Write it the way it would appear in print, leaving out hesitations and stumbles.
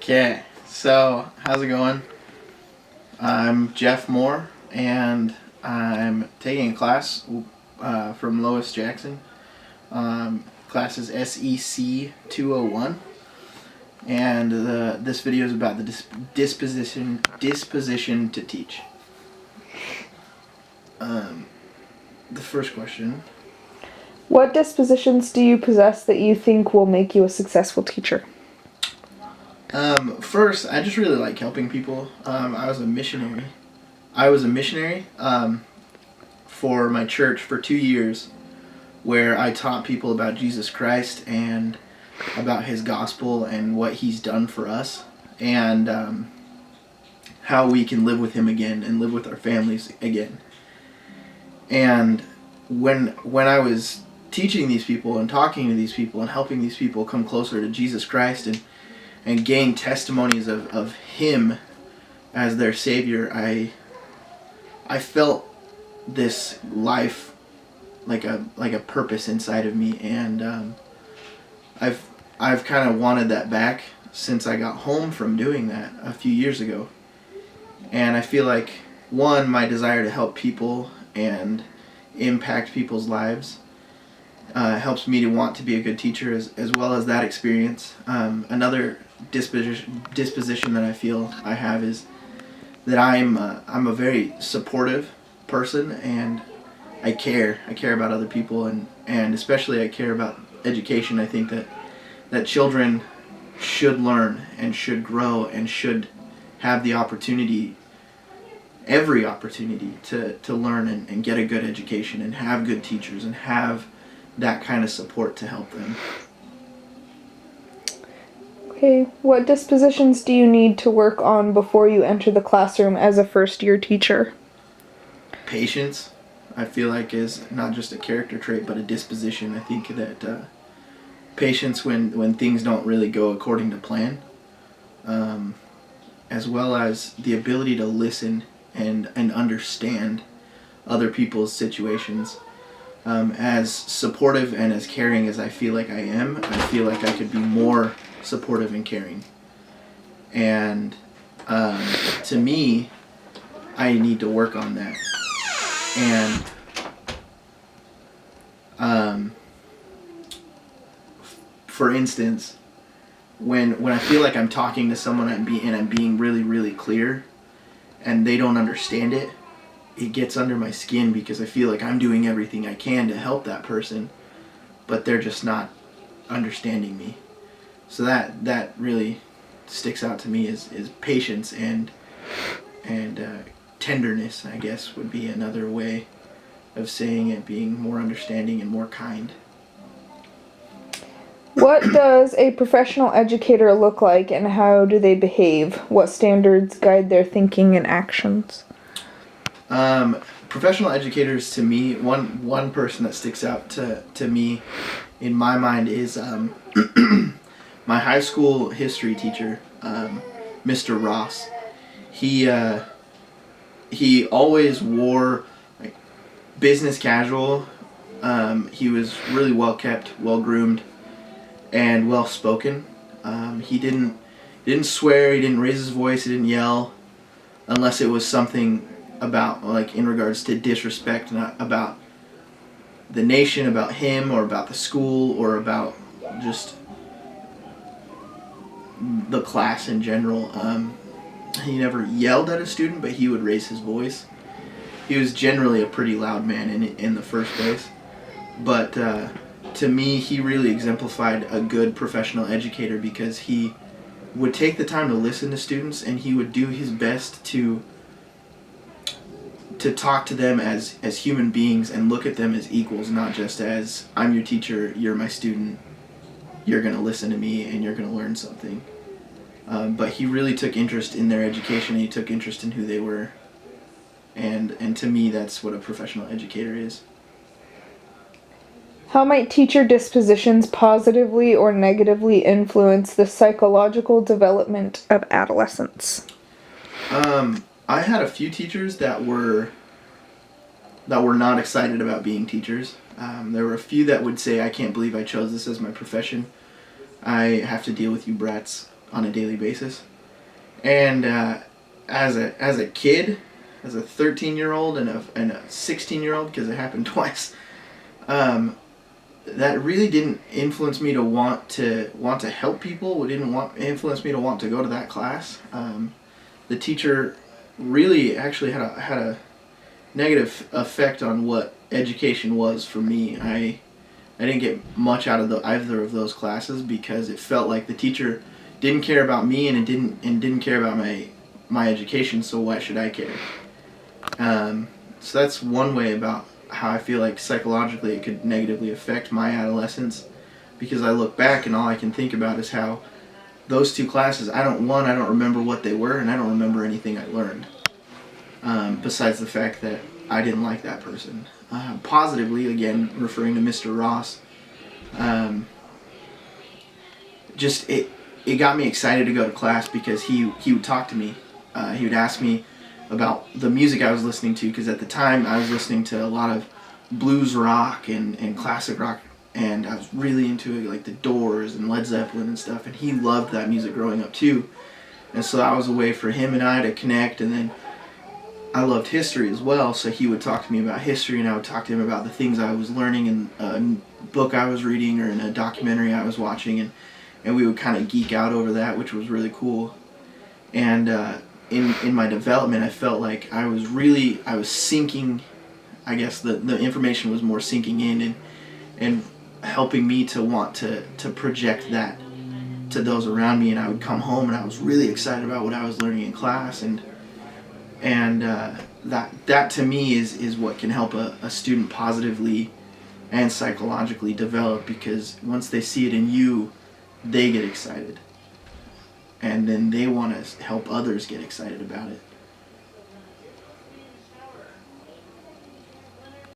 Okay, so how's it going? I'm Jeff Moore, and I'm taking a class from Lois Jackson. Class is SEC 201, and this video is about the disposition to teach. The first question. What dispositions do you possess that you think will make you a successful teacher? First, I just really like helping people. I was a missionary for my church for 2 years, where I taught people about Jesus Christ and about His gospel and what He's done for us, and how we can live with Him again and live with our families again. And when I was teaching these people and talking to these people and helping these people come closer to Jesus Christ and gain testimonies of Him as their Savior, I felt this life like a purpose inside of me, and I've kind of wanted that back since I got home from doing that a few years ago. And I feel like, one, my desire to help people and impact people's lives helps me to want to be a good teacher, as well as that experience. Another disposition that I feel I have is that I'm a very supportive person, and I care about other people, and especially I care about education. I think that children should learn and should grow and should have the opportunity, every opportunity, to learn and get a good education and have good teachers and have that kind of support to help them. Okay, what dispositions do you need to work on before you enter the classroom as a first-year teacher? Patience, I feel like, is not just a character trait but a disposition. I think that patience when things don't really go according to plan, as well as the ability to listen and understand other people's situations. As supportive and as caring as I feel like I am, I feel like I could be more supportive and caring. And to me, I need to work on that. And for instance, when I feel like I'm talking to someone and I'm being really, really clear, and they don't understand it, it gets under my skin because I feel like I'm doing everything I can to help that person, but they're just not understanding me. So that really sticks out to me is patience and tenderness, I guess, would be another way of saying it, being more understanding and more kind. What does a professional educator look like, and how do they behave? What standards guide their thinking and actions? Professional educators, to me, one person that sticks out to me in my mind is my high school history teacher, Mr. Ross. He always wore like business casual. He was really well kept, well groomed, and well spoken. He didn't swear. He didn't raise his voice. He didn't yell, unless it was something about, like, in regards to disrespect, not about the nation, about him, or about the school, or about just the class in general. He never yelled at a student, but he would raise his voice. He was generally a pretty loud man in the first place. But to me, he really exemplified a good professional educator, because he would take the time to listen to students, and he would do his best to talk to them as human beings and look at them as equals, not just as, I'm your teacher, you're my student, you're going to listen to me and you're going to learn something. But he really took interest in their education, and he took interest in who they were. And to me, that's what a professional educator is. How might teacher dispositions positively or negatively influence the psychological development of adolescents? I had a few teachers that were not excited about being teachers. There were a few that would say, I can't believe I chose this as my profession. I have to deal with you brats. on a daily basis. And as a kid, as a 13-year-old and a 16-year-old, because it happened twice, that really didn't influence me to want to help people. It didn't influence me to want to go to that class. The teacher really actually had a negative effect on what education was for me. I didn't get much out of either of those classes because it felt like the teacher didn't care about me and didn't care about my education. So why should I care? So that's one way about how I feel like psychologically it could negatively affect my adolescence, because I look back and all I can think about is how those two classes, I don't remember what they were, and I don't remember anything I learned, besides the fact that I didn't like that person. Positively, again, referring to Mr. Ross, just it got me excited to go to class because he would talk to me. He would ask me about the music I was listening to, because at the time I was listening to a lot of blues rock and classic rock, and I was really into it, like the Doors and Led Zeppelin and stuff, and he loved that music growing up too. And so that was a way for him and I to connect. And then I loved history as well, so he would talk to me about history, and I would talk to him about the things I was learning in a book I was reading or in a documentary I was watching, and we would kind of geek out over that, which was really cool. And in my development, I felt like I was sinking. I guess the information was more sinking in and helping me to want to project that to those around me. And I would come home and I was really excited about what I was learning in class, and that to me is what can help a student positively and psychologically develop, because once they see it in you, they get excited, and then they want to help others get excited about it.